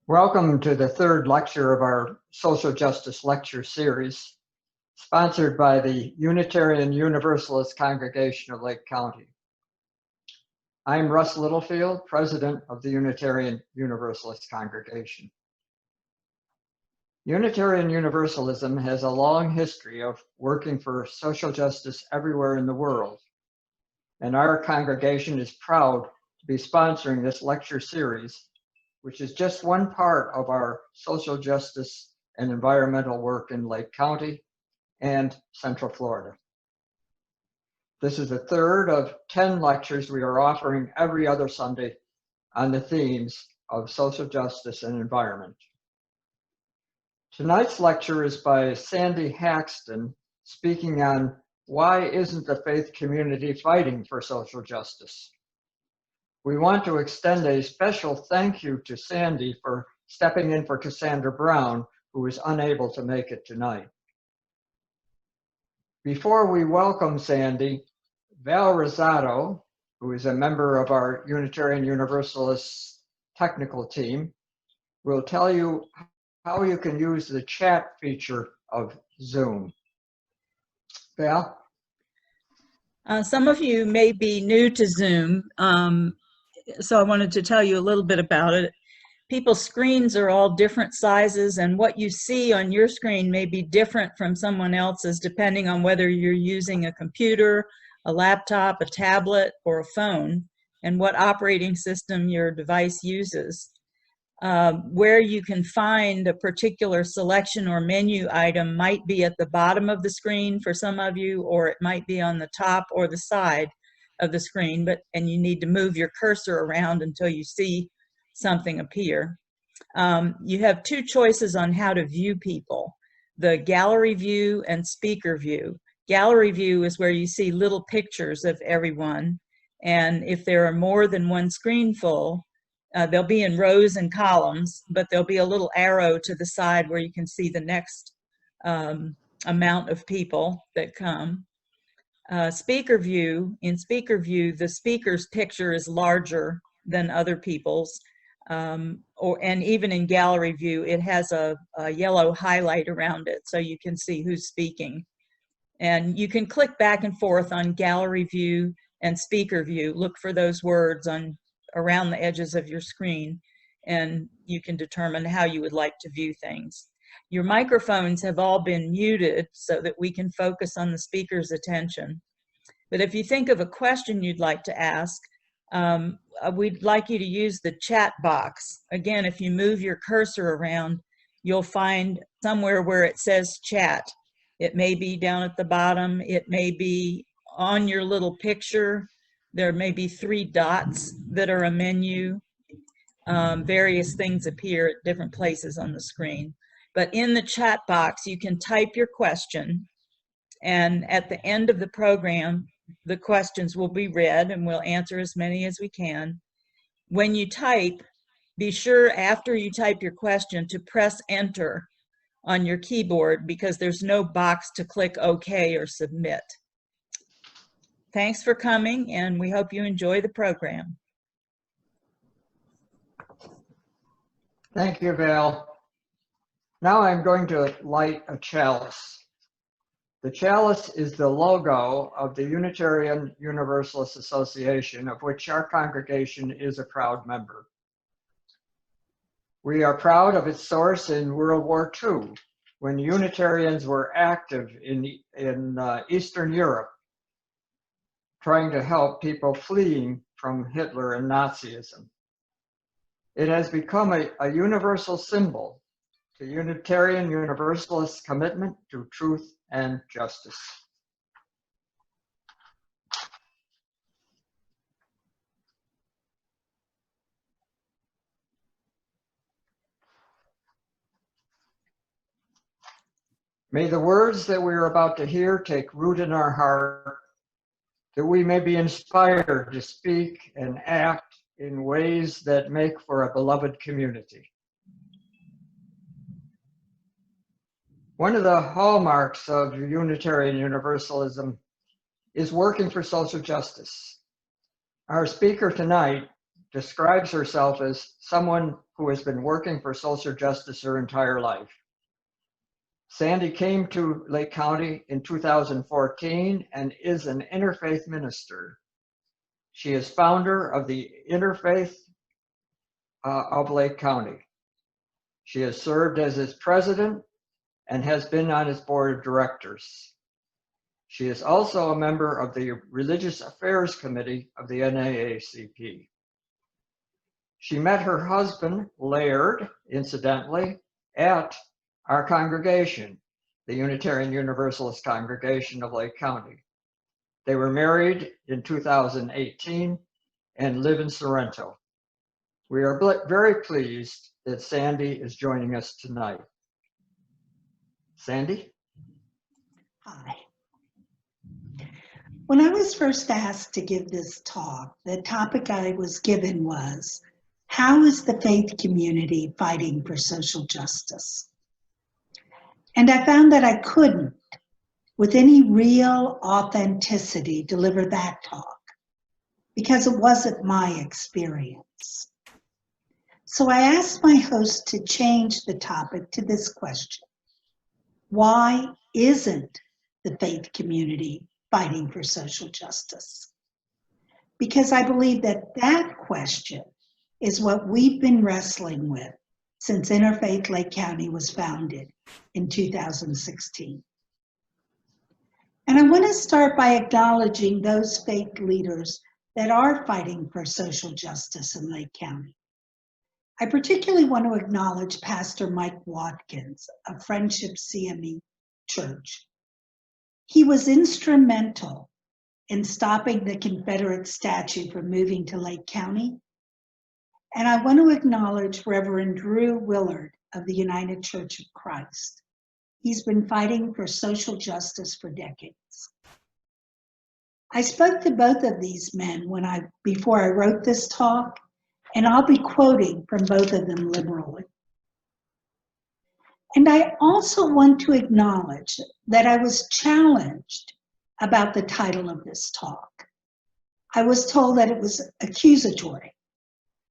Welcome to the third lecture of our Social Justice Lecture Series, sponsored by the Unitarian Universalist Congregation of Lake County. I'm Russ Littlefield, President of the Unitarian Universalist Congregation. Unitarian Universalism has a long history of working for social justice everywhere in the world, and our congregation is proud to be sponsoring this lecture series, which is just one part of our social justice and environmental work in Lake County and Central Florida. This is the third of 10 lectures we are offering every other Sunday on the themes of social justice and environment. Tonight's lecture is by Sandy Haxton, speaking on why isn't the faith community fighting for social justice? We want to extend a special thank you to Sandy for stepping in for Cassandra Brown, who is unable to make it tonight. Before we welcome Sandy, Val Rosado, who is a member of our Unitarian Universalist technical team, will tell you how you can use the chat feature of Zoom. Val? Some of you may be new to Zoom, so I wanted to tell you a little bit about it. People's screens are all different sizes, and what you see on your screen may be different from someone else's depending on whether you're using a computer, a laptop, a tablet, or a phone, and what operating system your device uses. Where you can find a particular selection or menu item might be at the bottom of the screen for some of you, or it might be on the top or the side of the screen, and you need to move your cursor around until you see something appear. You have two choices on how to view people: the gallery view and speaker view. Gallery view is where you see little pictures of everyone, and if there are more than one screen full, they'll be in rows and columns, but there'll be a little arrow to the side where you can see the next amount of people that come. Speaker view, in speaker view, the speaker's picture is larger than other people's, and even in gallery view, it has a yellow highlight around it so you can see who's speaking. And you can click back and forth on gallery view and speaker view. Look for those words around the edges of your screen, and you can determine how you would like to view things. Your microphones have all been muted so that we can focus on the speaker's attention. But if you think of a question you'd like to ask, we'd like you to use the chat box. Again, if you move your cursor around, you'll find somewhere where it says chat. It may be down at the bottom, it may be on your little picture. There may be 3 dots that are a menu. Various things appear at different places on the screen. But in the chat box, you can type your question, and at the end of the program, the questions will be read, and we'll answer as many as we can. When you type, be sure after you type your question to press enter on your keyboard, because there's no box to click OK or submit. Thanks for coming, and we hope you enjoy the program. Thank you, Val. Now I'm going to light a chalice. The chalice is the logo of the Unitarian Universalist Association, of which our congregation is a proud member. We are proud of its source in World War II, when Unitarians were active in Eastern Europe, trying to help people fleeing from Hitler and Nazism. It has become a universal symbol to Unitarian Universalist commitment to truth and justice. May the words that we are about to hear take root in our heart, that we may be inspired to speak and act in ways that make for a beloved community. One of the hallmarks of Unitarian Universalism is working for social justice. Our speaker tonight describes herself as someone who has been working for social justice her entire life. Sandy came to Lake County in 2014 and is an interfaith minister. She is founder of the Interfaith of Lake County. She has served as its president and has been on its board of directors. She is also a member of the Religious Affairs Committee of the NAACP. She met her husband, Laird, incidentally, at our congregation, the Unitarian Universalist Congregation of Lake County. They were married in 2018 and live in Sorrento. We are very pleased that Sandy is joining us tonight. Sandy? Hi. When I was first asked to give this talk, the topic I was given was, how is the faith community fighting for social justice? And I found that I couldn't, with any real authenticity, deliver that talk because it wasn't my experience. So I asked my host to change the topic to this question: why isn't the faith community fighting for social justice? Because I believe that that question is what we've been wrestling with since Interfaith Lake County was founded in 2016. And I want to start by acknowledging those faith leaders that are fighting for social justice in Lake County. I particularly want to acknowledge Pastor Mike Watkins of Friendship CME Church. He was instrumental in stopping the Confederate statue from moving to Lake County. And I want to acknowledge Reverend Drew Willard of the United Church of Christ. He's been fighting for social justice for decades. I spoke to both of these men before I wrote this talk, and I'll be quoting from both of them liberally. And I also want to acknowledge that I was challenged about the title of this talk. I was told that it was accusatory,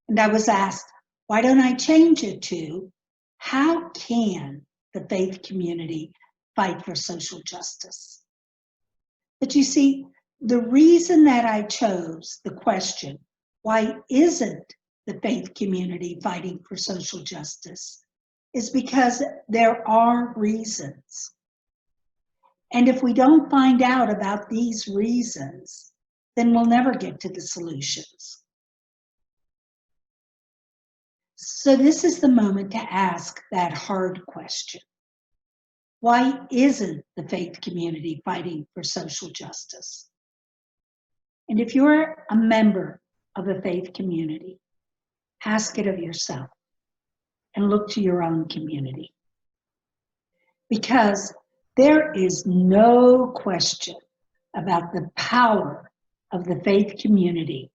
and I was asked, why don't I change it to, how can the faith community fight for social justice? But you see, the reason that I chose the question, why isn't the faith community fighting for social justice, is because there are reasons. And if we don't find out about these reasons, then we'll never get to the solutions. So this is the moment to ask that hard question. Why isn't the faith community fighting for social justice? And if you're a member of a faith community, ask it of yourself and look to your own community. Because there is no question about the power of the faith community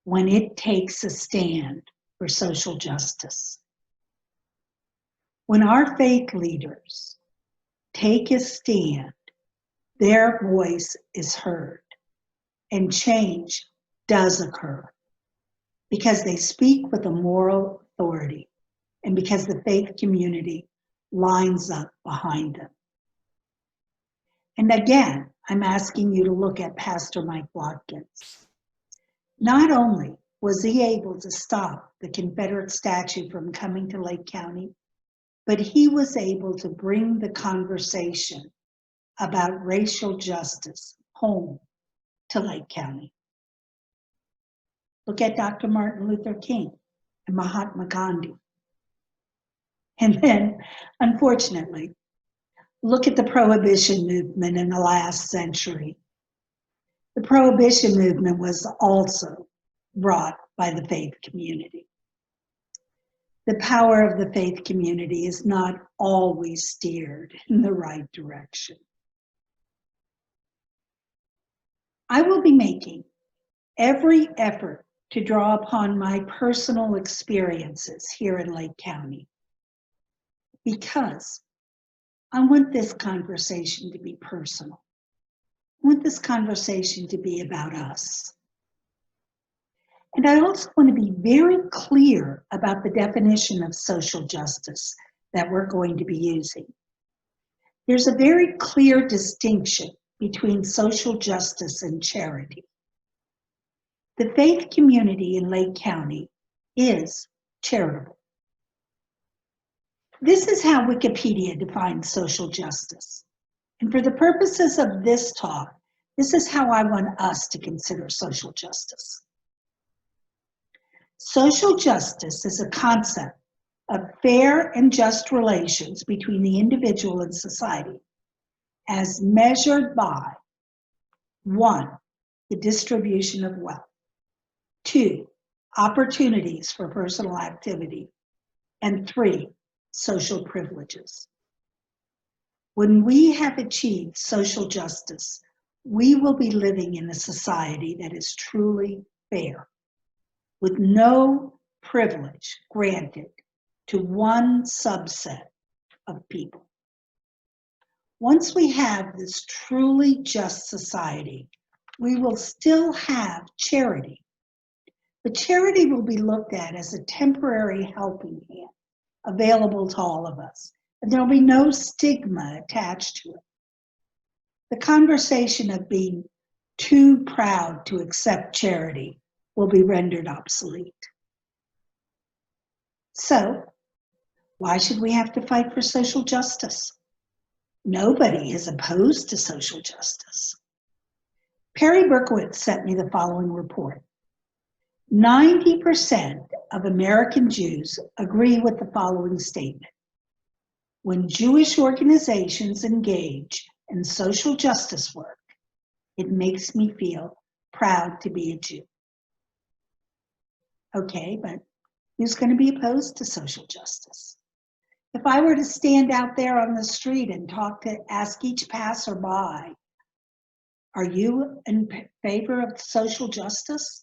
when it takes a stand for social justice. When our faith leaders take a stand, their voice is heard and change does occur because they speak with a moral authority and because the faith community lines up behind them. And again, I'm asking you to look at Pastor Mike Watkins. Not only was he able to stop the Confederate statue from coming to Lake County, but he was able to bring the conversation about racial justice home to Lake County. Look at Dr. Martin Luther King and Mahatma Gandhi. And then, unfortunately, look at the Prohibition movement in the last century. The Prohibition movement was also brought by the faith community. The power of the faith community is not always steered in the right direction. I will be making every effort to draw upon my personal experiences here in Lake County because I want this conversation to be personal. I want this conversation to be about us. And I also want to be very clear about the definition of social justice that we're going to be using. There's a very clear distinction between social justice and charity. The faith community in Lake County is charitable. This is how Wikipedia defines social justice. And for the purposes of this talk, this is how I want us to consider social justice. Social justice is a concept of fair and just relations between the individual and society as measured by 1, the distribution of wealth, 2, opportunities for personal activity, and 3, social privileges. When we have achieved social justice, we will be living in a society that is truly fair, with no privilege granted to one subset of people. Once we have this truly just society, we will still have charity. But charity will be looked at as a temporary helping hand available to all of us, and there will be no stigma attached to it. The conversation of being too proud to accept charity will be rendered obsolete. So, why should we have to fight for social justice? Nobody is opposed to social justice. Perry Berkowitz sent me the following report. 90% of American Jews agree with the following statement. When Jewish organizations engage in social justice work, it makes me feel proud to be a Jew. Okay, but who's going to be opposed to social justice? If I were to stand out there on the street and ask each passerby, are you in favor of social justice?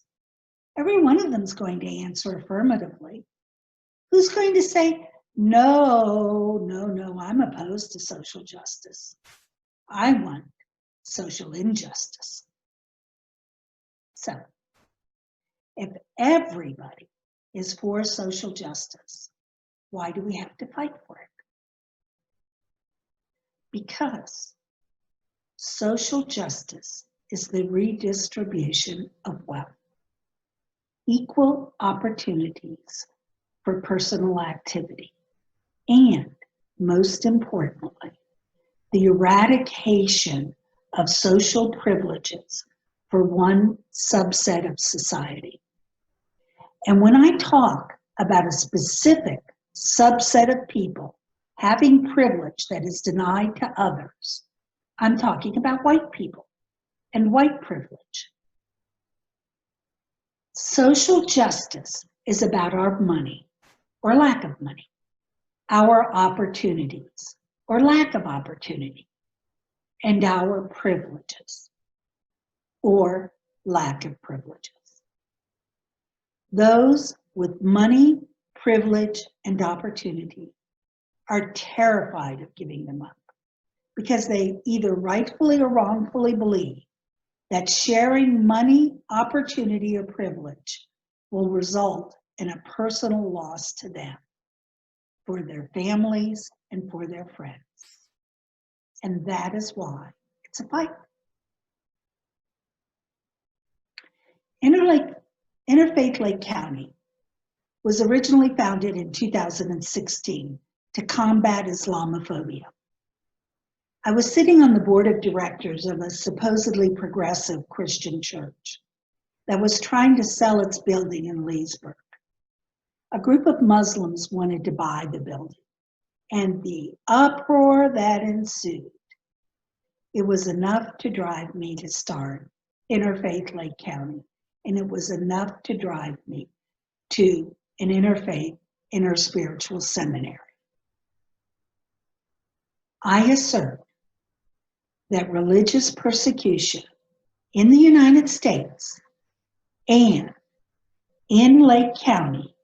Every one of them is going to answer affirmatively. Who's going to say, no, I'm opposed to social justice. I want social injustice. So, if everybody is for social justice, why do we have to fight for it? Because social justice is the redistribution of wealth, equal opportunities for personal activity, and most importantly, the eradication of social privileges for one subset of society. And when I talk about a specific subset of people having privilege that is denied to others, I'm talking about white people and white privilege. Social justice is about our money or lack of money, our opportunities or lack of opportunity, and our privileges or lack of privileges. Those with money, privilege, and opportunity are terrified of giving them up because they either rightfully or wrongfully believe that sharing money, opportunity, or privilege will result in a personal loss to them, for their families, and for their friends. And that is why it's a fight. Interfaith Lake County was originally founded in 2016 to combat Islamophobia. I was sitting on the board of directors of a supposedly progressive Christian church that was trying to sell its building in Leesburg. A group of Muslims wanted to buy the building, and the uproar that ensued, it was enough to drive me to start Interfaith Lake County, and it was enough to drive me to an interfaith, interspiritual seminary. I assert that religious persecution in the United States and in Lake County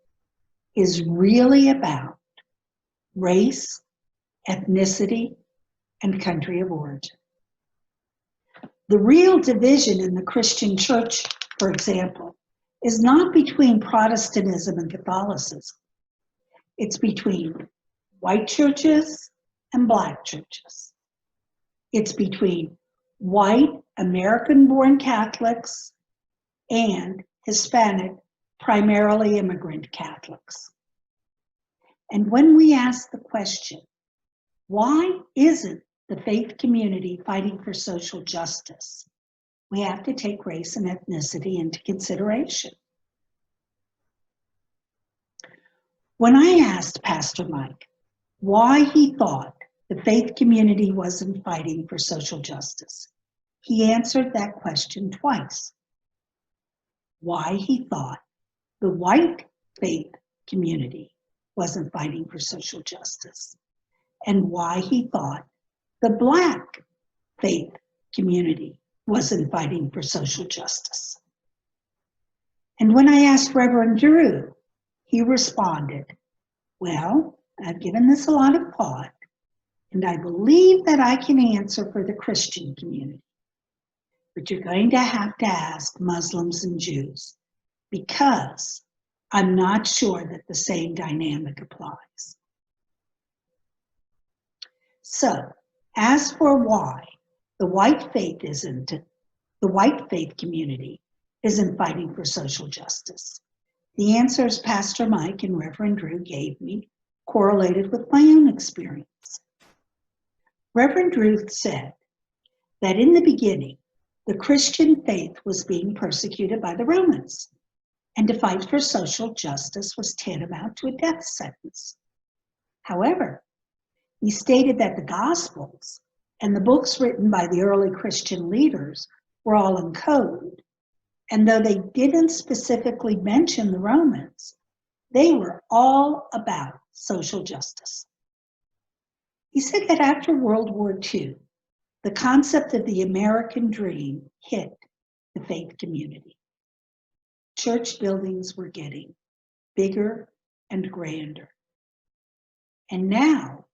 is really about race, ethnicity, and country of origin. The real division in the Christian church, for example, is not between Protestantism and Catholicism. It's between white churches and black churches. It's between white American-born Catholics and Hispanic, primarily immigrant Catholics. And when we ask the question, why isn't the faith community fighting for social justice? We have to take race and ethnicity into consideration. When I asked Pastor Mike why he thought the faith community wasn't fighting for social justice, he answered that question twice. Why he thought the white faith community wasn't fighting for social justice, and why he thought the black faith community wasn't fighting for social justice. And when I asked Reverend Drew, he responded, well, I've given this a lot of thought, and I believe that I can answer for the Christian community. But you're going to have to ask Muslims and Jews, because I'm not sure that the same dynamic applies. So, as for why the white faith community isn't fighting for social justice, the answers Pastor Mike and Reverend Drew gave me correlated with my own experience. Reverend Drew said that in the beginning, the Christian faith was being persecuted by the Romans, and to fight for social justice was tantamount to a death sentence. However, he stated that the Gospels and the books written by the early Christian leaders were all in code, and though they didn't specifically mention the Romans, they were all about social justice. He said that after World War II, the concept of the American dream hit the faith community. Church buildings were getting bigger and grander. And now,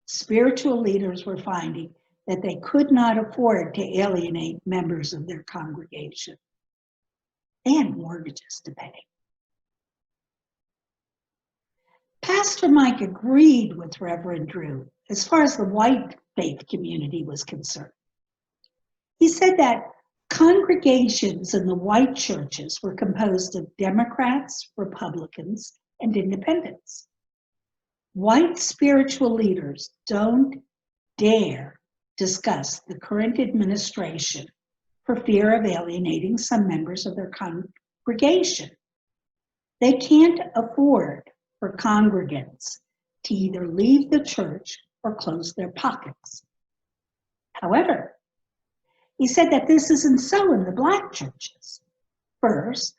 spiritual leaders were finding that they could not afford to alienate members of their congregation. They had mortgages to pay. Pastor Mike agreed with Reverend Drew as far as the white faith community was concerned. He said that congregations in the white churches were composed of Democrats, Republicans, and independents. White spiritual leaders don't dare discuss the current administration for fear of alienating some members of their congregation. They can't afford for congregants to either leave the church or close their pockets. However, he said that this isn't so in the black churches. First,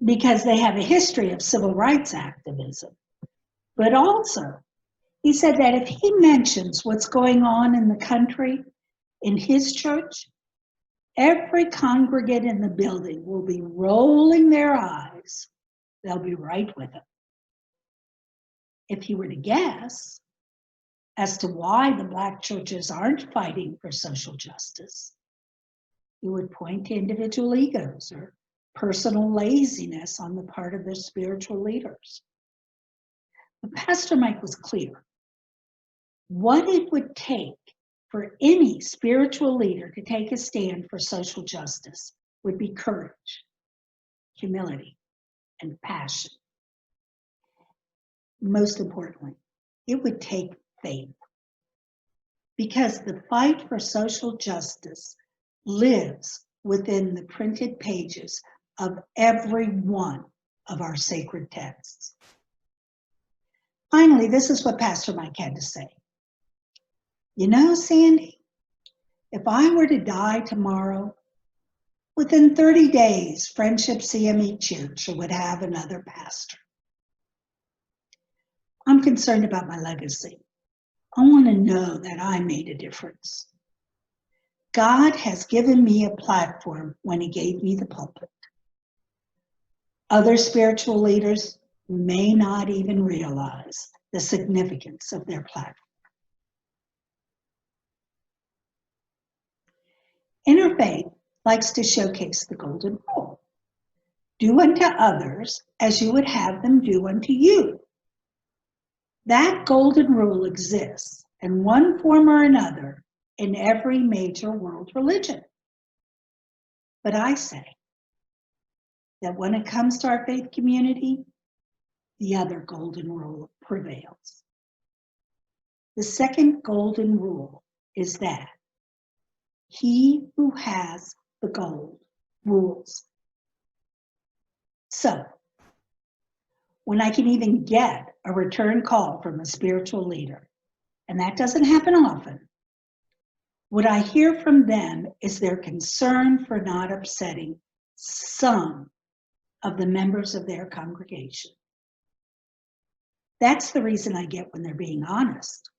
because they have a history of civil rights activism. But also, he said that if he mentions what's going on in the country in his church, every congregant in the building will be rolling their eyes. They'll be right with him. If he were to guess as to why the black churches aren't fighting for social justice, he would point to individual egos or personal laziness on the part of their spiritual leaders. But Pastor Mike was clear. What it would take for any spiritual leader to take a stand for social justice would be courage, humility, and passion. Most importantly, it would take faith, because the fight for social justice lives within the printed pages of every one of our sacred texts. Finally, this is what Pastor Mike had to say. You know, Sandy, if I were to die tomorrow, within 30 days, Friendship CME Church would have another pastor. I'm concerned about my legacy. I want to know that I made a difference. God has given me a platform when he gave me the pulpit. Other spiritual leaders may not even realize the significance of their platform. Interfaith likes to showcase the golden rule. Do unto others as you would have them do unto you. That golden rule exists in one form or another in every major world religion. But I say that when it comes to our faith community, the other golden rule prevails. The second golden rule is that he who has the gold rules. So, when I can even get a return call from a spiritual leader, and that doesn't happen often, what I hear from them is their concern for not upsetting some of the members of their congregation. That's the reason I get when they're being honest.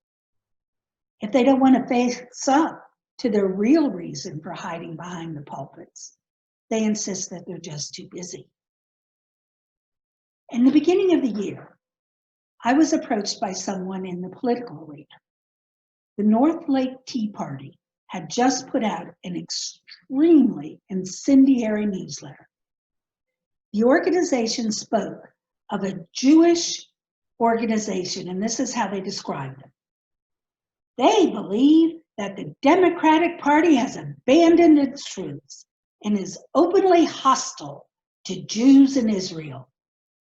If they don't want to face up to their real reason for hiding behind the pulpits, they insist that they're just too busy. In the beginning of the year, I was approached by someone in the political arena. The North Lake Tea Party had just put out an extremely incendiary newsletter. The organization spoke of a Jewish organization, and this is how they described it. They believe that the Democratic Party has abandoned its truths and is openly hostile to Jews in Israel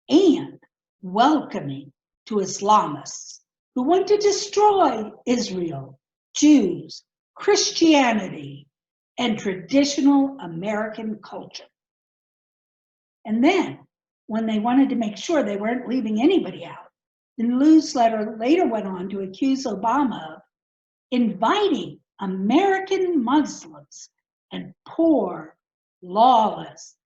and welcoming to Islamists who want to destroy Israel, Jews, Christianity, and traditional American culture. And then, when they wanted to make sure they weren't leaving anybody out, the newsletter later went on to accuse Obama of inviting American Muslims and poor, lawless,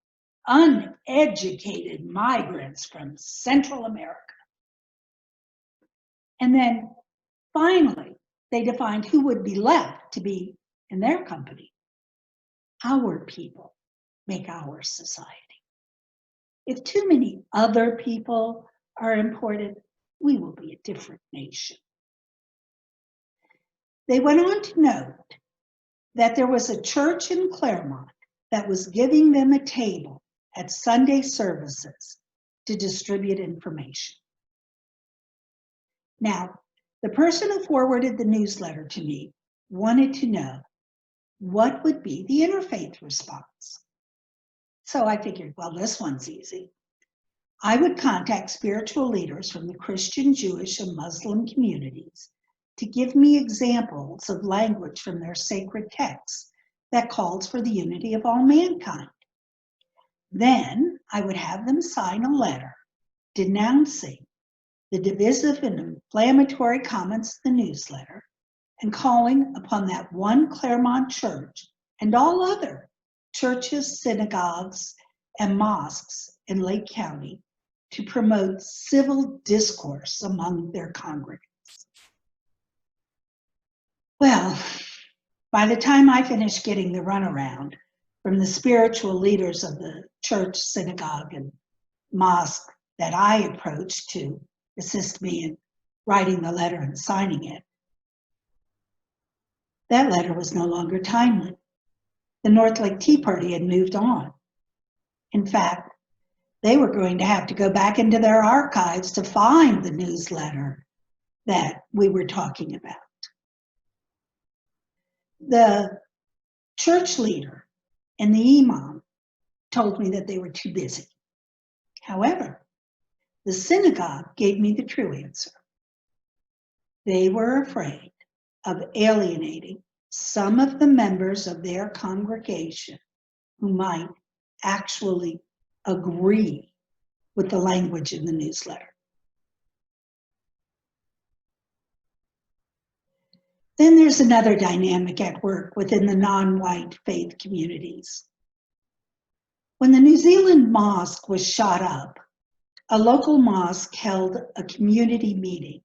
uneducated migrants from Central America. And then finally, they defined who would be left to be in their company. Our people make our society. If too many other people are important, we will be a different nation. They went on to note that there was a church in Claremont that was giving them a table at Sunday services to distribute information. Now, the person who forwarded the newsletter to me wanted to know what would be the interfaith response. So I figured, well, this one's easy. I would contact spiritual leaders from the Christian, Jewish, and Muslim communities to give me examples of language from their sacred texts that calls for the unity of all mankind. Then I would have them sign a letter denouncing the divisive and inflammatory comments in the newsletter and calling upon that one Claremont church and all other churches, synagogues, and mosques in Lake County to promote civil discourse among their congregants. Well, by the time I finished getting the runaround from the spiritual leaders of the church, synagogue, and mosque that I approached to assist me in writing the letter and signing it, that letter was no longer timely. The North Lake Tea Party had moved on. In fact, they were going to have to go back into their archives to find the newsletter that we were talking about. The church leader and the imam told me that they were too busy. However, the synagogue gave me the true answer. They were afraid of alienating some of the members of their congregation who might actually agree with the language in the newsletter. Then there's another dynamic at work within the non-white faith communities. When the New Zealand mosque was shot up, a local mosque held a community meeting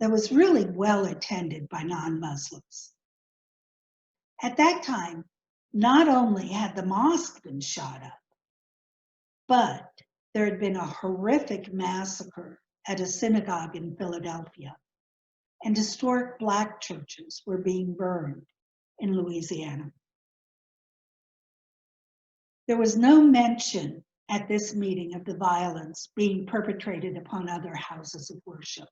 that was really well attended by non-Muslims. At that time, not only had the mosque been shot up, but there had been a horrific massacre at a synagogue in Philadelphia, and historic Black churches were being burned in Louisiana. There was no mention at this meeting of the violence being perpetrated upon other houses of worship.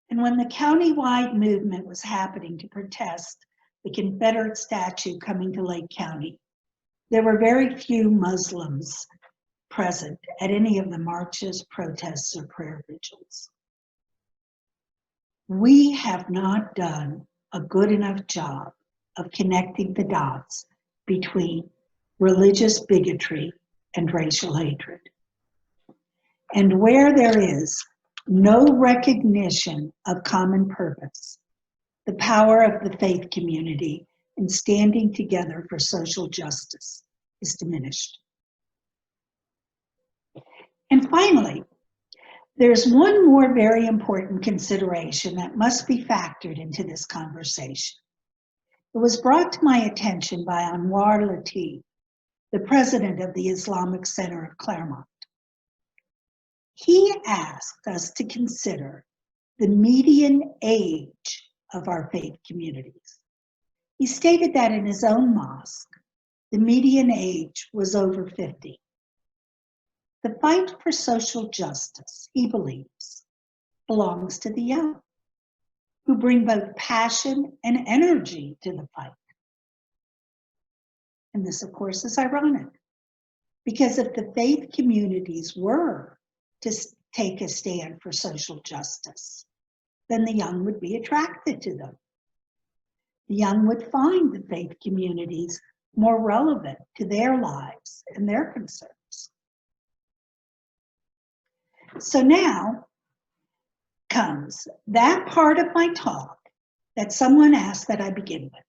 And when the countywide movement was happening to protest the Confederate statue coming to Lake County, there were very few Muslims present at any of the marches, protests, or prayer vigils. We have not done a good enough job of connecting the dots between religious bigotry and racial hatred. And where there is no recognition of common purpose, the power of the faith community in standing together for social justice is diminished. And finally, there's one more very important consideration that must be factored into this conversation. It was brought to my attention by Anwar Latif, the president of the Islamic Center of Claremont. He asked us to consider the median age of our faith communities. He stated that in his own mosque, the median age was over 50. The fight for social justice, he believes, belongs to the young, who bring both passion and energy to the fight. And this, of course, is ironic, because if the faith communities were to take a stand for social justice, then the young would be attracted to them. The young would find the faith communities more relevant to their lives and their concerns. So now comes that part of my talk that someone asked that I begin with.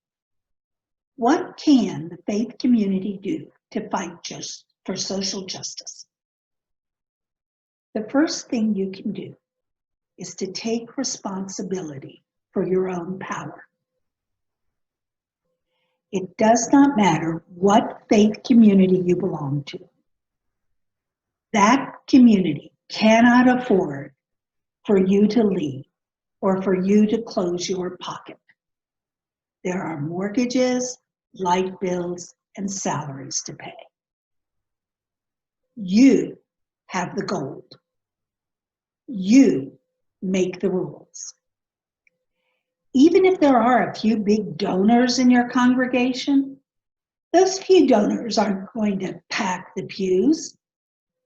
What can the faith community do to fight just for social justice? The first thing you can do is to take responsibility for your own power. It does not matter what faith community you belong to. That community cannot afford for you to leave or for you to close your pocket. There are mortgages, light bills, and salaries to pay. You have the gold. You make the rules. Even if there are a few big donors in your congregation, those few donors aren't going to pack the pews.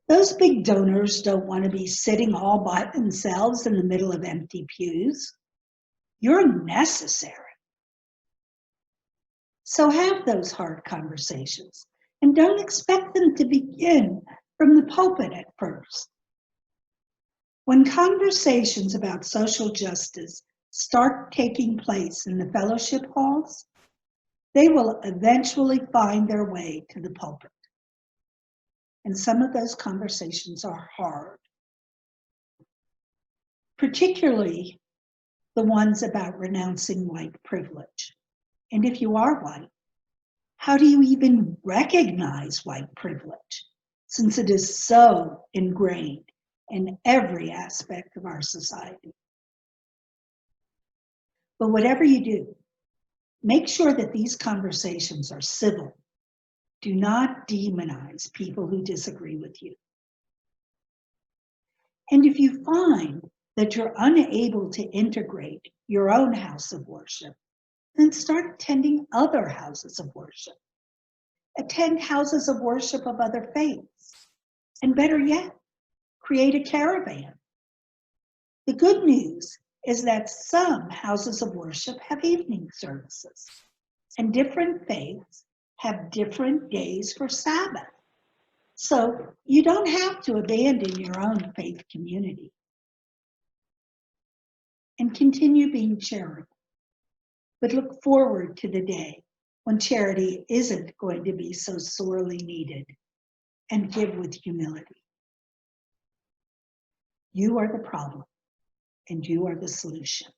Those big donors don't want to be sitting all by themselves in the middle of empty pews. You're necessary. So have those hard conversations, and don't expect them to begin from the pulpit at first. When conversations about social justice start taking place in the fellowship halls, they will eventually find their way to the pulpit. And some of those conversations are hard, particularly the ones about renouncing white privilege. And if you are white, how do you even recognize white privilege, since it is so ingrained in every aspect of our society? But whatever you do, make sure that these conversations are civil. Do not demonize people who disagree with you. And if you find that you're unable to integrate your own house of worship, then start attending other houses of worship. Attend houses of worship of other faiths. And better yet, create a caravan. The good news is that some houses of worship have evening services, and different faiths have different days for Sabbath. So you don't have to abandon your own faith community. And continue being charitable, but look forward to the day when charity isn't going to be so sorely needed, and give with humility. You are the problem, and you are the solution.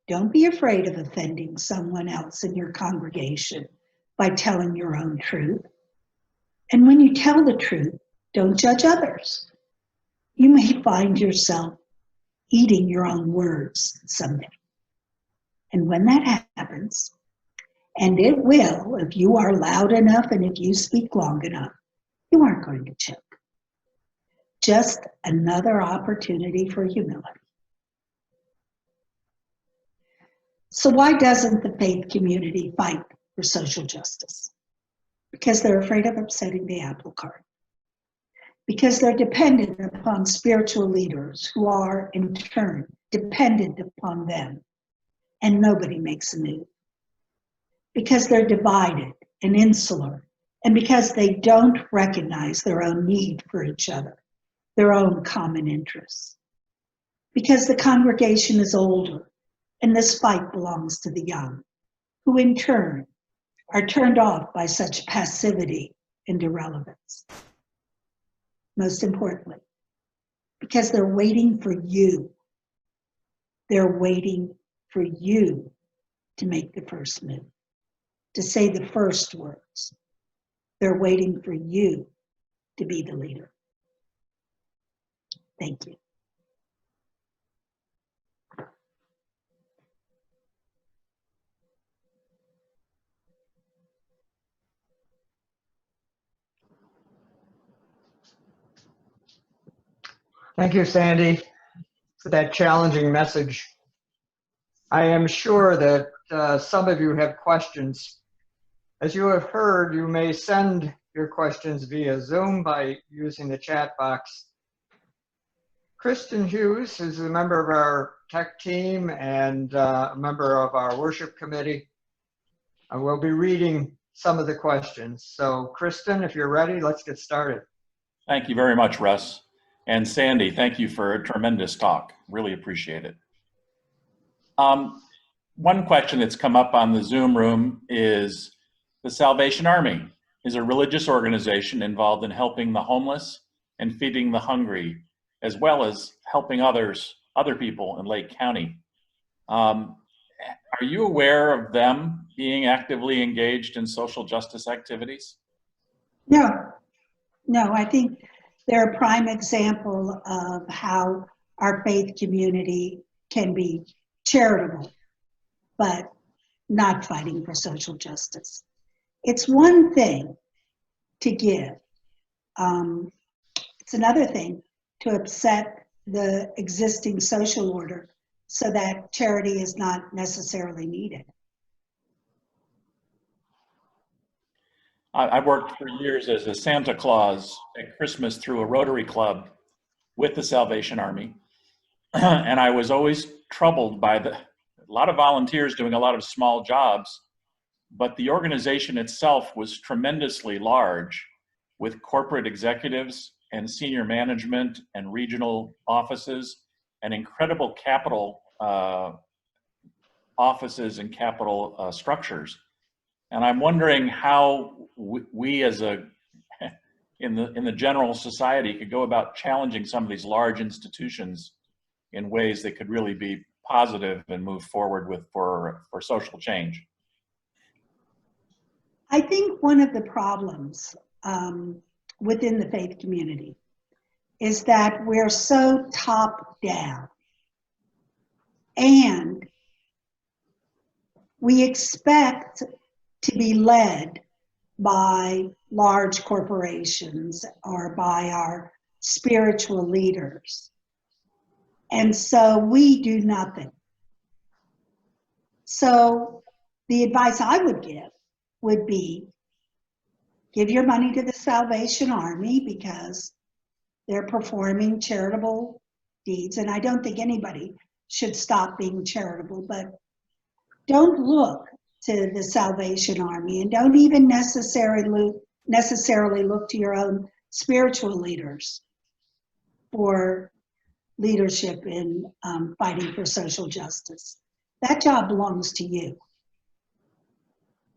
Don't be afraid of offending someone else in your congregation by telling your own truth. And when you tell the truth, don't judge others. You may find yourself eating your own words someday. And when that happens, And it will, if you are loud enough and if you speak long enough, you aren't going to choke. Just another opportunity for humility. So why doesn't the faith community fight for social justice? Because they're afraid of upsetting the apple cart. Because they're dependent upon spiritual leaders who are, in turn, dependent upon them, and nobody makes a move. Because they're divided and insular, and because they don't recognize their own need for each other, their own common interests. Because the congregation is older, and this fight belongs to the young, who in turn are turned off by such passivity and irrelevance. Most importantly, because they're waiting for you. They're waiting for you to make the first move, to say the first words. They're waiting for you to be the leader. Thank you. Thank you, Sandy, for that challenging message. I am sure that some of you have questions. As you have heard, you may send your questions via Zoom by using the chat box. Kristen Hughes is a member of our tech team and a member of our worship committee. I will be reading some of the questions. So Kristen, if you're ready, let's get started. Thank you very much, Russ. And Sandy, thank you for a tremendous talk. Really appreciate it. One question that's come up on the Zoom room is the Salvation Army is a religious organization involved in helping the homeless and feeding the hungry, as well as helping other people in Lake County. Are you aware of them being actively engaged in social justice activities? No, I think they're a prime example of how our faith community can be charitable, but not fighting for social justice. It's one thing to give. It's another thing to upset the existing social order so that charity is not necessarily needed. I worked for years as a Santa Claus at Christmas through a Rotary Club with the Salvation Army. And I was always troubled by a lot of volunteers doing a lot of small jobs, but the organization itself was tremendously large with corporate executives and senior management and regional offices and incredible capital offices and capital structures. And I'm wondering how we as in the general society could go about challenging some of these large institutions in ways that could really be positive and move forward for social change. I think one of the problems within the faith community is that we're so top down, and we expect to be led by large corporations or by our spiritual leaders. And so we do nothing. So the advice I would give would be, give your money to the Salvation Army because they're performing charitable deeds. And I don't think anybody should stop being charitable, but don't look to the Salvation Army and don't even necessarily look to your own spiritual leaders for leadership in fighting for social justice. That job belongs to you.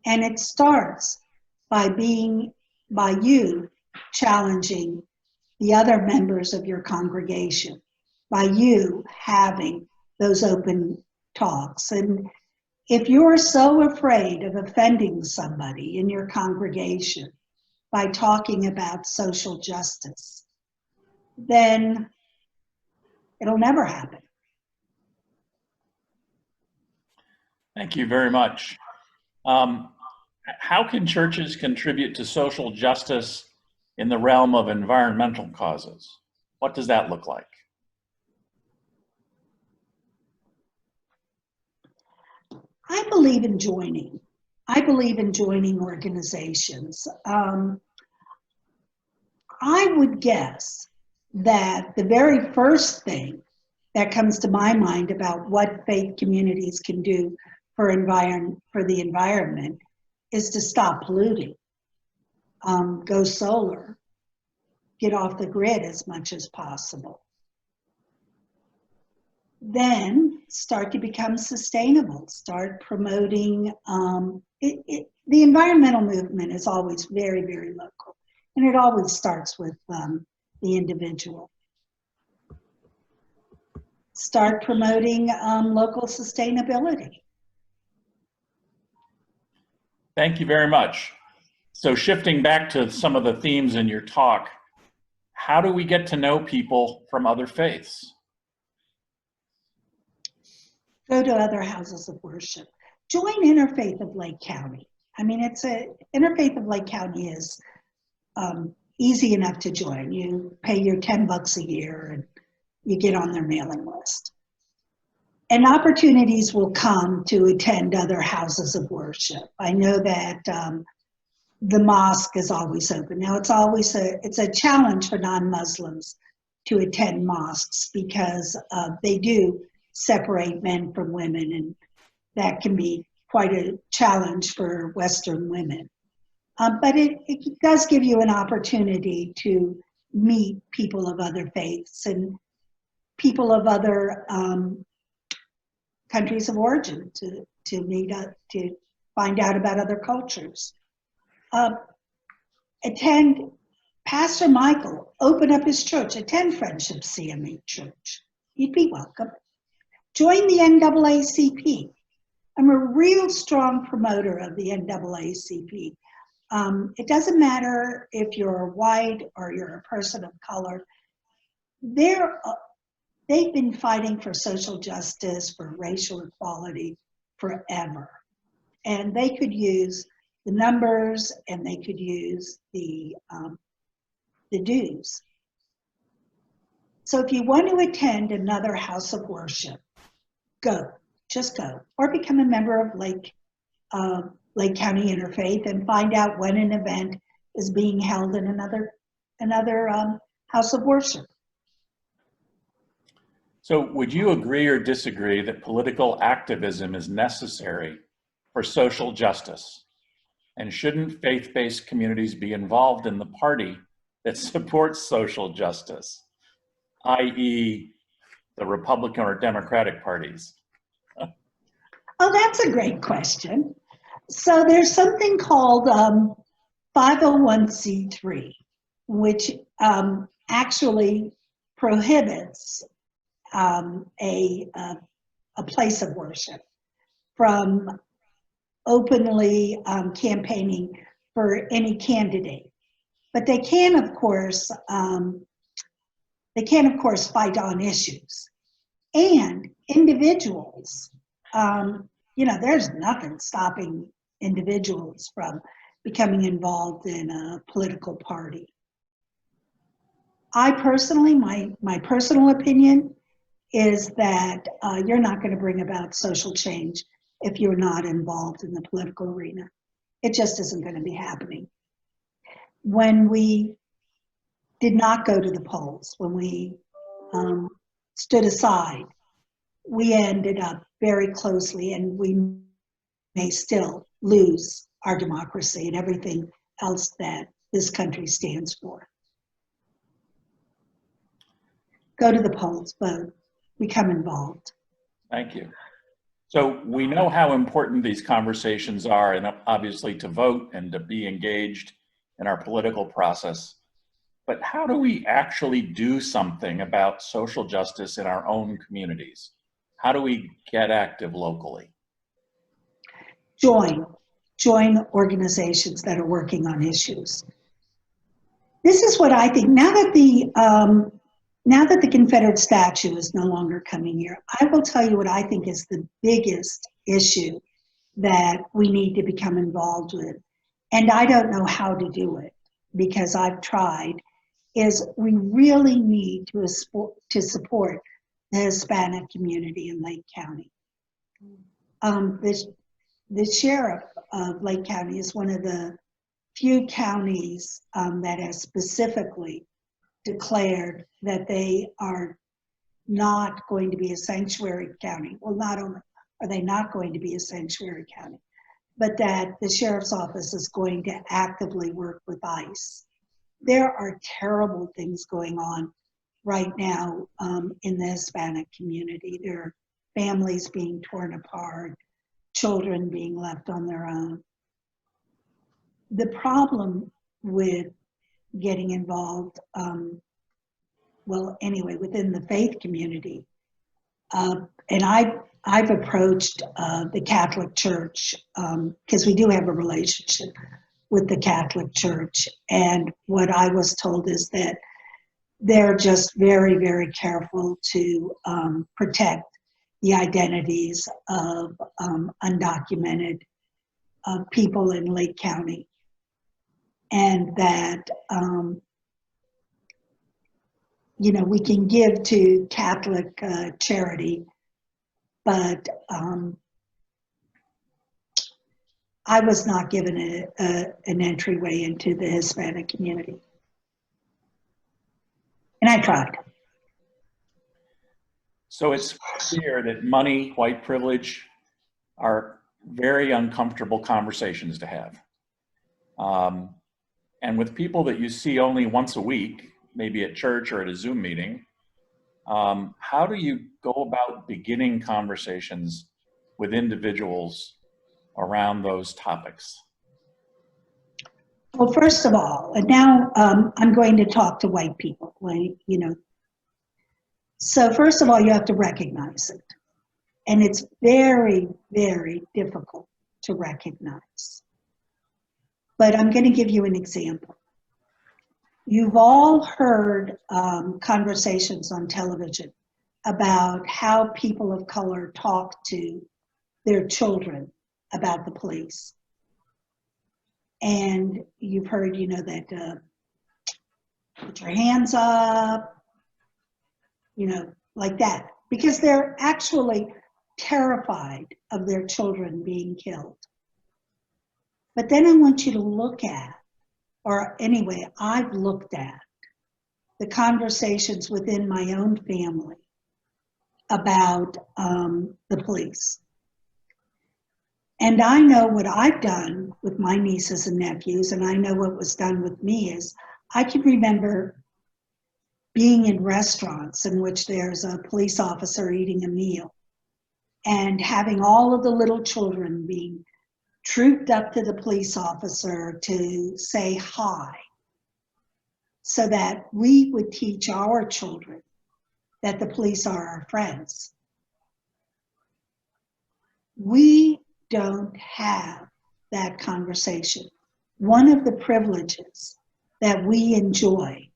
And it starts by you challenging the other members of your congregation, by you having those open talks. And if you're so afraid of offending somebody in your congregation by talking about social justice, then it'll never happen. Thank you very much. How can churches contribute to social justice in the realm of environmental causes? What does that look like? I believe in joining. I believe in joining organizations. I would guess that the very first thing that comes to my mind about what faith communities can do for the environment is to stop polluting, go solar, get off the grid as much as possible. Then start to become sustainable, start promoting, the environmental movement is always very, very local, and it always starts with the individual. Start promoting local sustainability. Thank you very much. So shifting back to some of the themes in your talk, how do we get to know people from other faiths? Go to other houses of worship. Join Interfaith of Lake County. I mean, Interfaith of Lake County is easy enough to join. You pay your $10 a year and you get on their mailing list. And opportunities will come to attend other houses of worship. I know that the mosque is always open. Now it's a challenge for non-Muslims to attend mosques because they do separate men from women, and that can be quite a challenge for Western women. But it does give you an opportunity to meet people of other faiths and people of other countries of origin, to meet up, to find out about other cultures. Attend Pastor Michael, open up his church, attend Friendship CME Church. You'd be welcome. Join the NAACP. I'm a real strong promoter of the NAACP. It doesn't matter if you're white or you're a person of color. They've been fighting for social justice, for racial equality forever. And they could use the numbers and they could use the dues. So if you want to attend another house of worship, go, just go, or become a member of Lake County Interfaith and find out when an event is being held in another house of worship. So would you agree or disagree that political activism is necessary for social justice? And shouldn't faith-based communities be involved in the party that supports social justice, i.e. the Republican or Democratic parties? Oh, that's a great question. So there's something called 501c3, which actually prohibits a place of worship from openly campaigning for any candidate. But they can, of course, fight on issues. And individuals, there's nothing stopping individuals from becoming involved in a political party. I personally, my personal opinion is that you're not going to bring about social change if you're not involved in the political arena. It just isn't going to be happening. When we did not go to the polls, when we stood aside, we ended up very closely, and we may still lose our democracy and everything else that this country stands for. Go to the polls, vote, become involved. Thank you. So we know how important these conversations are, and obviously to vote and to be engaged in our political process. But how do we actually do something about social justice in our own communities? How do we get active locally? Join organizations that are working on issues. This is what I think. Now that the Confederate statue is no longer coming here, I will tell you what I think is the biggest issue that we need to become involved with. And I don't know how to do it because I've tried, is we really need to support the Hispanic community in Lake County. The sheriff of Lake County is one of the few counties that has specifically declared that they are not going to be a sanctuary county. Well, not only are they not going to be a sanctuary county, but that the sheriff's office is going to actively work with ICE. There are terrible things going on right now in the Hispanic community. There are families being torn apart, children being left on their own. The problem with getting involved, well, anyway, within the faith community, and I've approached the Catholic Church because we do have a relationship with the Catholic Church, and what I was told is that they're just very, very careful to protect the identities of undocumented people in Lake County, and that you know, we can give to Catholic charity, but I was not given an entryway into the Hispanic community. And I tried. So it's clear that money, white privilege are very uncomfortable conversations to have. And with people that you see only once a week, maybe at church or at a Zoom meeting, how do you go about beginning conversations with individuals around those topics? Well, first of all, and now I'm going to talk to white people, like, you know. So first of all, you have to recognize it. And it's very, very difficult to recognize. But I'm going to give you an example. You've all heard conversations on television about how people of color talk to their children about the police. And you've heard, you know, that put your hands up, you know, like that, because they're actually terrified of their children being killed. But then I want you to look at, or anyway, I've looked at the conversations within my own family about the police. And I know what I've done with my nieces and nephews, and I know what was done with me is I can remember being in restaurants in which there's a police officer eating a meal and having all of the little children being trooped up to the police officer to say hi, so that we would teach our children that the police are our friends. We don't have that conversation. One of the privileges that we enjoy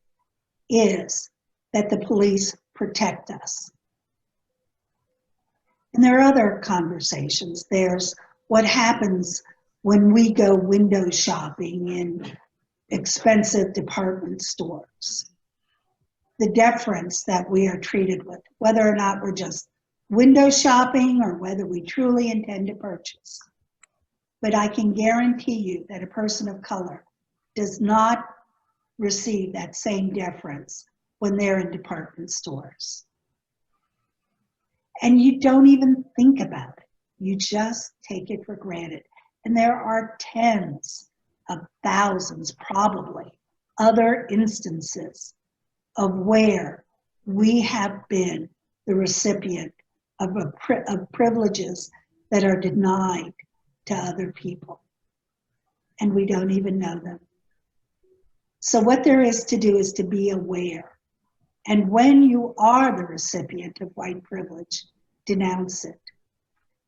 is that the police protect us. And there are other conversations. There's what happens when we go window shopping in expensive department stores. The deference that we are treated with, whether or not we're just window shopping or whether we truly intend to purchase. But I can guarantee you that a person of color does not receive that same deference when they're in department stores. And you don't even think about it. You just take it for granted. And there are tens of thousands, probably, other instances of where we have been the recipient of privileges that are denied to other people. And we don't even know them. So what there is to do is to be aware. And when you are the recipient of white privilege, denounce it.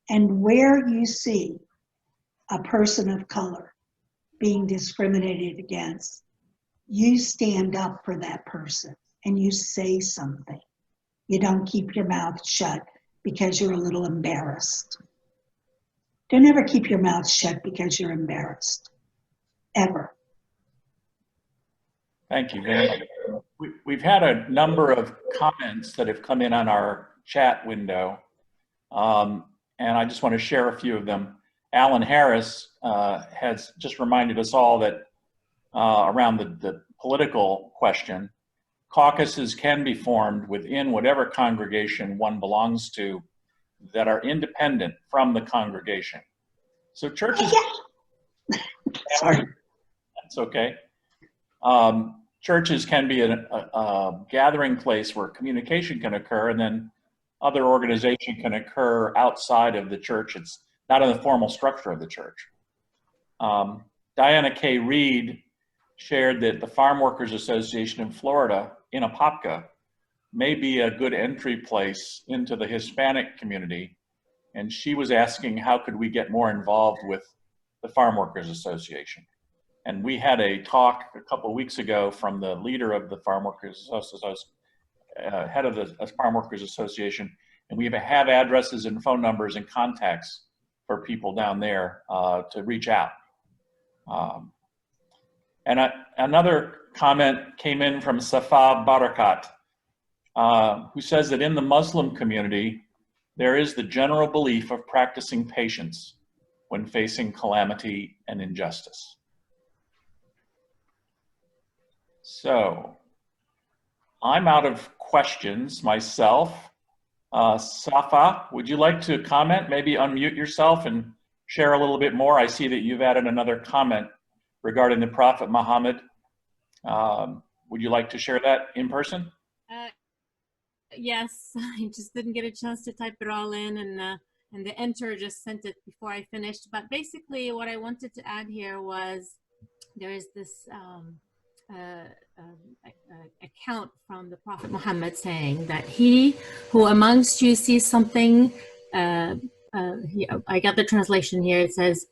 And where you see a person of color being discriminated against, you stand up for that person and you say something. You don't keep your mouth shut because you're a little embarrassed. Don't ever keep your mouth shut because you're embarrassed. Ever. Thank you very much. We've had a number of comments that have come in on our chat window, and I just want to share a few of them. Alan Harris has just reminded us all that around the political question, caucuses can be formed within whatever congregation one belongs to that are independent from the congregation. So churches, Sorry. that's okay. Churches can be a gathering place where communication can occur, and then other organization can occur outside of the church. It's not in the formal structure of the church. Diana K. Reed shared that the Farm Workers Association in Florida, in Apopka, may be a good entry place into the Hispanic community. And she was asking, how could we get more involved with the Farm Workers Association? And we had a talk a couple of weeks ago from the leader of the Farm Workers Association, head of the Farm Workers Association, and we have addresses and phone numbers and contacts for people down there to reach out. Another comment came in from Safa Barakat, who says that in the Muslim community, there is the general belief of practicing patience when facing calamity and injustice. So, I'm out of questions myself. Safa, would you like to comment? Maybe unmute yourself and share a little bit more. I see that you've added another comment regarding the Prophet Muhammad. Would you like to share that in person? Yes, I just didn't get a chance to type it all in, and the enter just sent it before I finished. But basically, what I wanted to add here was there is this account from the Prophet Muhammad saying that he who amongst you sees something, I got the translation here, it says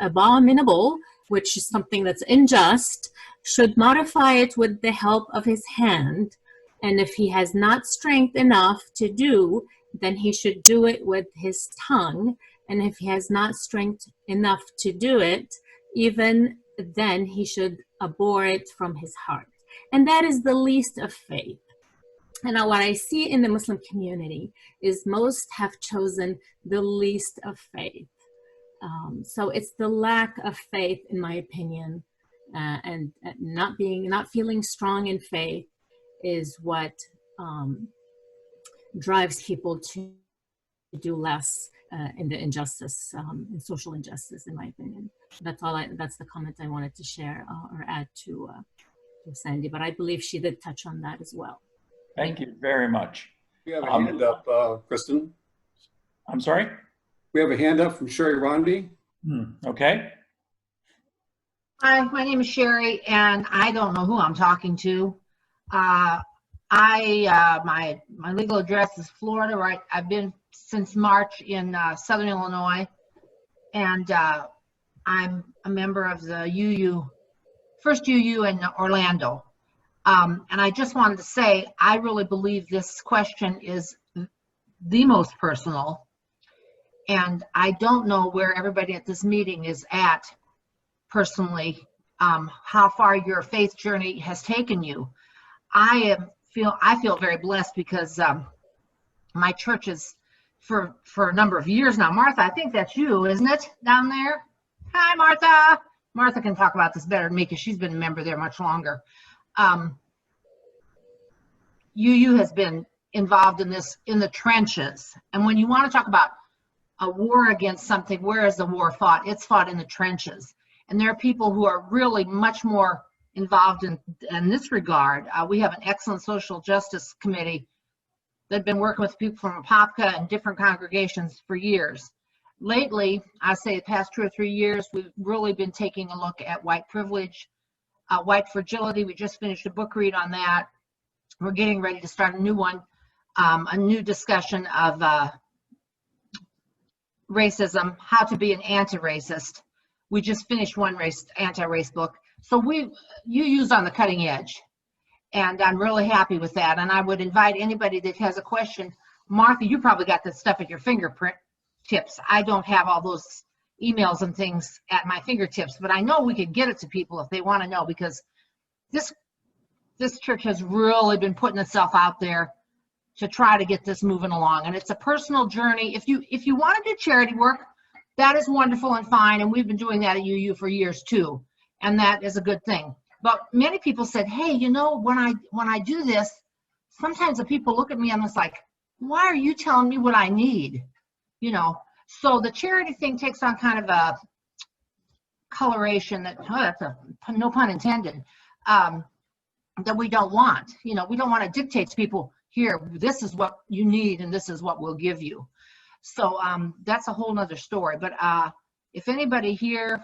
abominable, which is something that's unjust, should modify it with the help of his hand, and if he has not strength enough to do, then he should do it with his tongue, and if he has not strength enough to do it, even then he should abhor it from his heart. And that is the least of faith. And now what I see in the Muslim community is most have chosen the least of faith. So it's the lack of faith, in my opinion, and not feeling strong in faith is what drives people to do less in the injustice, in social injustice, in my opinion. That's the comment I wanted to share or add to Sandy, but I believe she did touch on that as well. Thank you very much. We have a hand up, Kristen. I'm sorry? We have a hand up from Sherry Rondi. Okay. Hi, my name is Sherry, and I don't know who I'm talking to. My legal address is Florida, right? I've been since March in Southern Illinois, and I'm a member of the first UU in Orlando. And I just wanted to say, I really believe this question is the most personal, and I don't know where everybody at this meeting is at personally, how far your faith journey has taken you. I feel very blessed because my church is for a number of years now. Martha, I think that's you, isn't it, down there? Hi, Martha. Martha can talk about this better than me because she's been a member there much longer. UU has been involved in this in the trenches. And when you want to talk about a war against something, where is the war fought? It's fought in the trenches. And there are people who are really much more involved in this regard. We have an excellent social justice committee that have been working with people from Apopka and different congregations for years. Lately, I say the past 2 or 3 years, we've really been taking a look at white privilege, white fragility. We just finished a book read on that. We're getting ready to start a new one, a new discussion of racism, how to be an anti-racist. We just finished one anti-race book. So UU's on the cutting edge, and I'm really happy with that. And I would invite anybody that has a question. Martha, you probably got this stuff at your fingerprint tips. I don't have all those emails and things at my fingertips, but I know we could get it to people if they want to know, because this church has really been putting itself out there to try to get this moving along. And it's a personal journey. If you want to do charity work, that is wonderful and fine. And we've been doing that at UU for years too. And that is a good thing. But many people said, hey, you know, when I do this, sometimes the people look at me and it's like, why are you telling me what I need? You know, so the charity thing takes on kind of a coloration that, that's a no pun intended, that we don't want. You know, we don't want to dictate to people, here, this is what you need and this is what we'll give you. So that's a whole nother story. But if anybody here,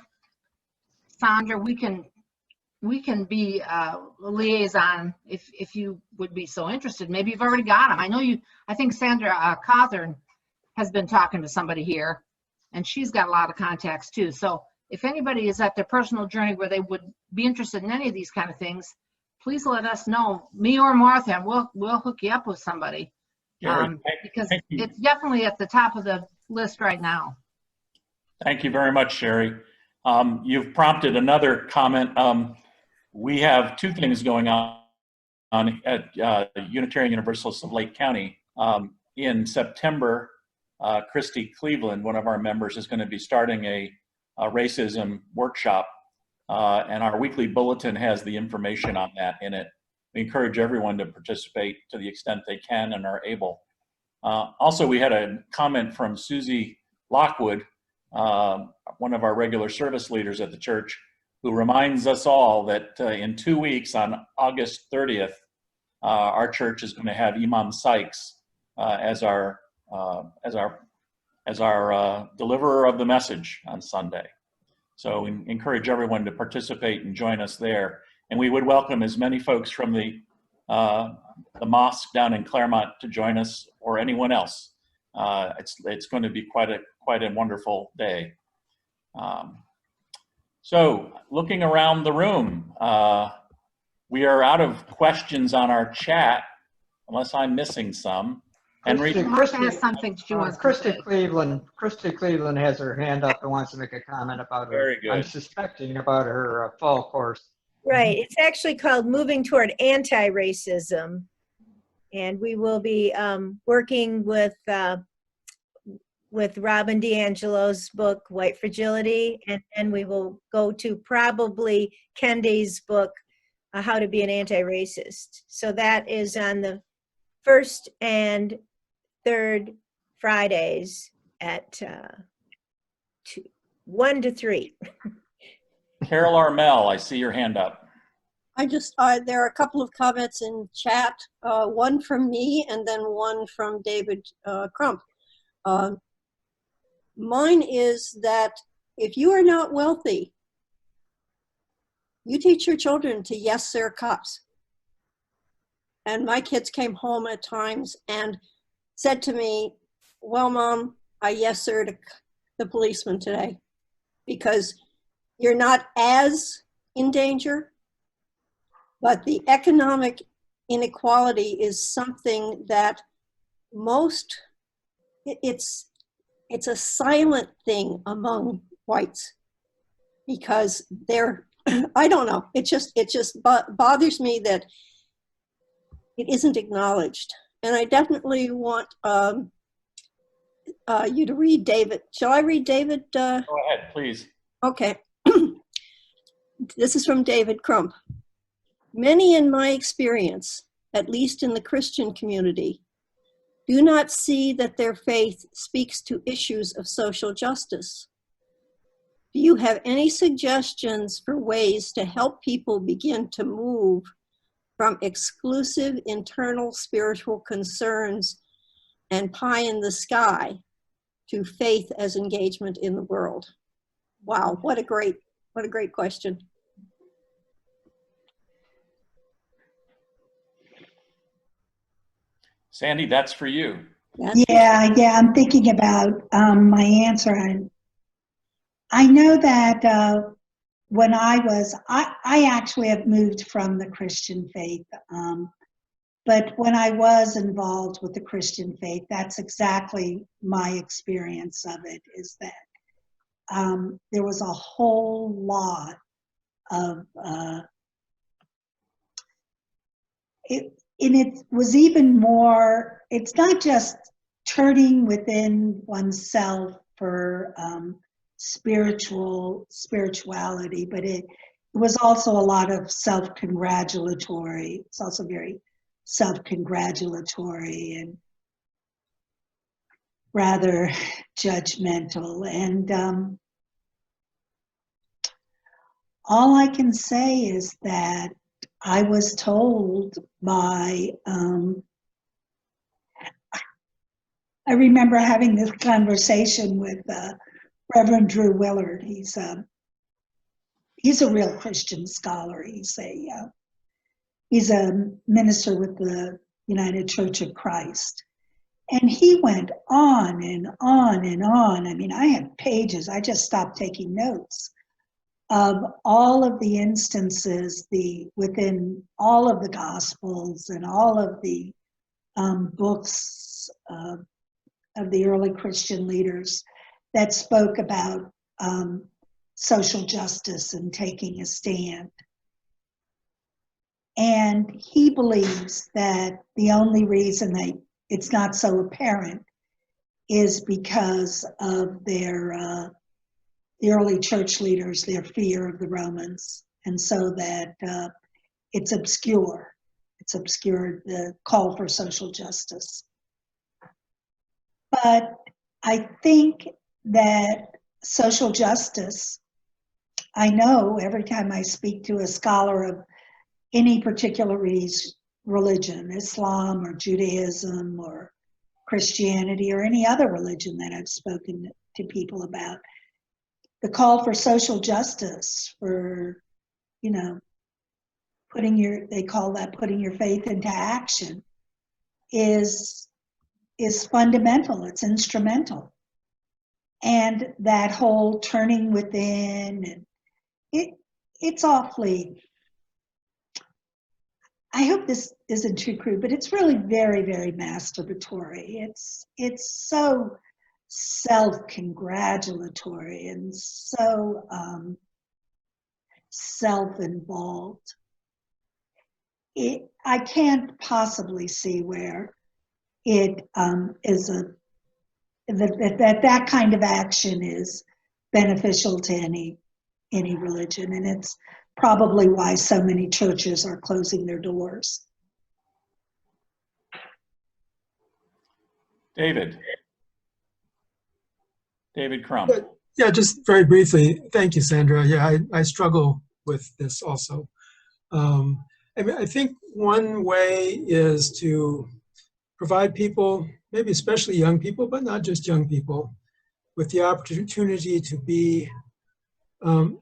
Sandra, we can be a liaison if you would be so interested. Maybe you've already got them. I think Sandra Cawthorn has been talking to somebody here, and she's got a lot of contacts too. So if anybody is at their personal journey where they would be interested in any of these kind of things, please let us know, me or Martha, and we'll hook you up with somebody. Because it's definitely at the top of the list right now. Thank you very much, Sherry. You've prompted another comment. We have two things going on at Unitarian Universalist of Lake County. In September, Christy Cleveland, one of our members, is going to be starting a racism workshop, and our weekly bulletin has the information on that in it. We encourage everyone to participate to the extent they can and are able. Also, we had a comment from Susie Lockwood, one of our regular service leaders at the church, who reminds us all that in 2 weeks, on August 30th, our church is going to have Imam Sykes as our deliverer of the message on Sunday. So we encourage everyone to participate and join us there. And we would welcome as many folks from the mosque down in Claremont to join us, or anyone else. It's going to be quite a wonderful day. So looking around the room, we are out of questions on our chat, unless I'm missing some. Henry? Martha has something she wants to say. Christy Cleveland has her hand up and wants to make a comment about her. Very good. I'm suspecting about her fall course. Right. It's actually called Moving Toward Anti-Racism. And we will be working with Robin DiAngelo's book, White Fragility. And then we will go to probably Kendi's book, How to Be an Anti-Racist. So that is on the first and third Fridays at 1 to 3. Carol Armel, I see your hand up. There are a couple of comments in chat, one from me and then one from David Crump. Mine is that if you are not wealthy, you teach your children to yes sir cops. And my kids came home at times and said to me, well, Mom, I yes sir to the policeman today, because you're not as in danger, but the economic inequality is something that it's a silent thing among whites, because they're, I don't know, it just bothers me that it isn't acknowledged. And I definitely want you to read David. Shall I read David? Go ahead, please. Okay. This is from David Crump. Many in my experience, at least in the Christian community, do not see that their faith speaks to issues of social justice. Do you have any suggestions for ways to help people begin to move from exclusive internal spiritual concerns and pie in the sky to faith as engagement in the world? Wow, what a great question. Sandy, that's for you. Yeah, I'm thinking about my answer. I know that when I actually have moved from the Christian faith. But when I was involved with the Christian faith, that's exactly my experience of it, is that there was a whole lot of, and it was even more, it's not just turning within oneself for spirituality, but it was also a lot of self-congratulatory. It's also very self-congratulatory and rather judgmental. And all I can say is that I was told by, I remember having this conversation with Reverend Drew Willard. He's a real Christian scholar. He's a minister with the United Church of Christ. And he went on and on and on. I mean, I had pages. I just stopped taking notes of all of the instances within all of the Gospels and all of the books of the early Christian leaders that spoke about social justice and taking a stand. And he believes that the only reason it's not so apparent is because of the early church leaders, their fear of the Romans, and so that it's obscured the call for social justice. But I think that social justice, I know every time I speak to a scholar of any particular religion, Islam or Judaism or Christianity or any other religion that I've spoken to people about, the call for social justice, for, they call that putting your faith into action, is fundamental, it's instrumental. And that whole turning within, and it's awfully, I hope this isn't too crude, but it's really very, very masturbatory. It's so self-congratulatory and so self-involved. I can't possibly see where it is that kind of action is beneficial to any religion, and it's probably why so many churches are closing their doors. David Crum. Yeah, just very briefly. Thank you, Sandra. Yeah, I struggle with this also. I think one way is to provide people, maybe especially young people, but not just young people, with the opportunity to be, to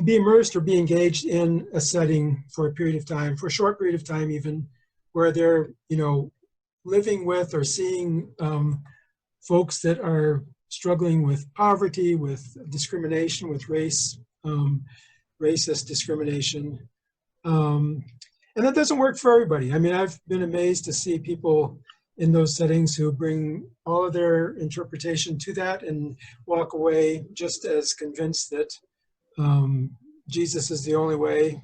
be immersed or be engaged in a setting for a period of time, for a short period of time even, where they're, living with or seeing folks that are struggling with poverty, with discrimination, with race, racist discrimination. And that doesn't work for everybody. I mean, I've been amazed to see people in those settings who bring all of their interpretation to that and walk away just as convinced that Jesus is the only way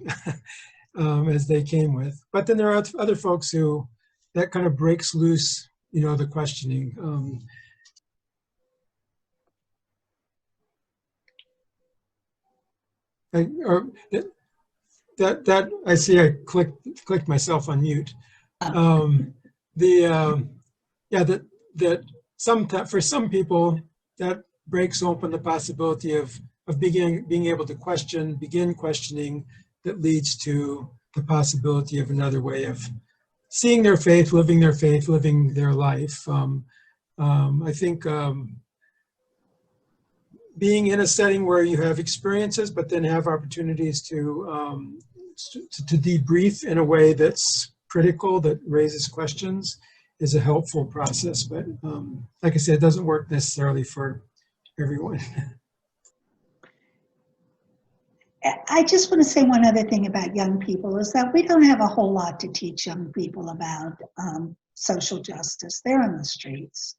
as they came with. But then there are other folks who that kind of breaks loose, the questioning. That I see. I clicked myself on mute. For some people that breaks open the possibility of being able to begin questioning, that leads to the possibility of another way of seeing their faith, living their life. I think being in a setting where you have experiences, but then have opportunities to debrief in a way that's critical, that raises questions, is a helpful process. But like I said, it doesn't work necessarily for everyone. I just want to say one other thing about young people is that we don't have a whole lot to teach young people about social justice. They're on the streets.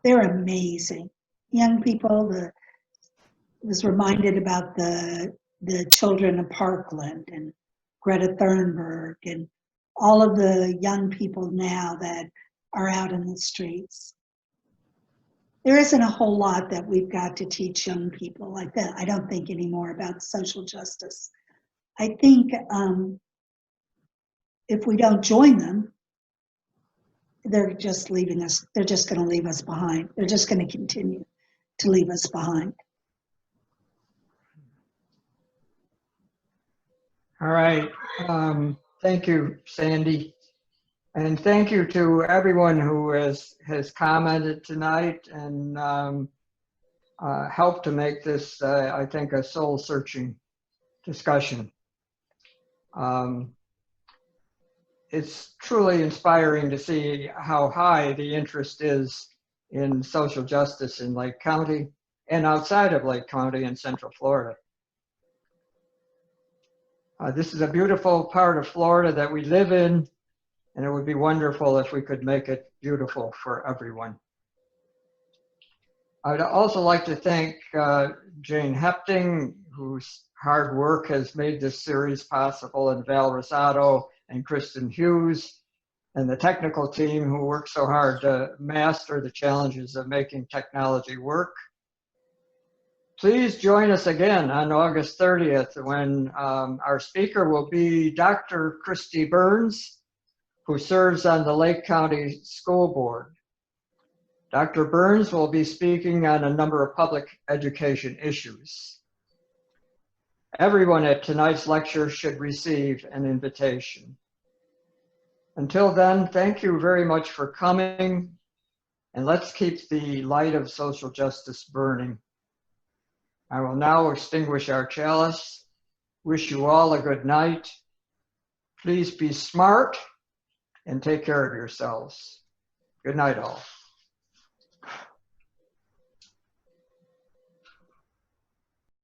They're amazing. Young people, was reminded about the children of Parkland and Greta Thunberg and all of the young people now that are out in the streets. There isn't a whole lot that we've got to teach young people like that. I don't think anymore about social justice. I think if we don't join them, they're just leaving us. They're just going to leave us behind. They're just going to continue to leave us behind. All right. Thank you, Sandy. And thank you to everyone who has commented tonight and helped to make this, I think, a soul-searching discussion. It's truly inspiring to see how high the interest is in social justice in Lake County and outside of Lake County in Central Florida. This is a beautiful part of Florida that we live in, and it would be wonderful if we could make it beautiful for everyone. I'd also like to thank Jane Hepting, whose hard work has made this series possible, and Val Rosado and Kristen Hughes, and the technical team who worked so hard to master the challenges of making technology work. Please join us again on August 30th when our speaker will be Dr. Christy Burns, who serves on the Lake County School Board. Dr. Burns will be speaking on a number of public education issues. Everyone at tonight's lecture should receive an invitation. Until then, thank you very much for coming, and let's keep the light of social justice burning. I will now extinguish our chalice. Wish you all a good night. Please be smart and take care of yourselves. Good night, all.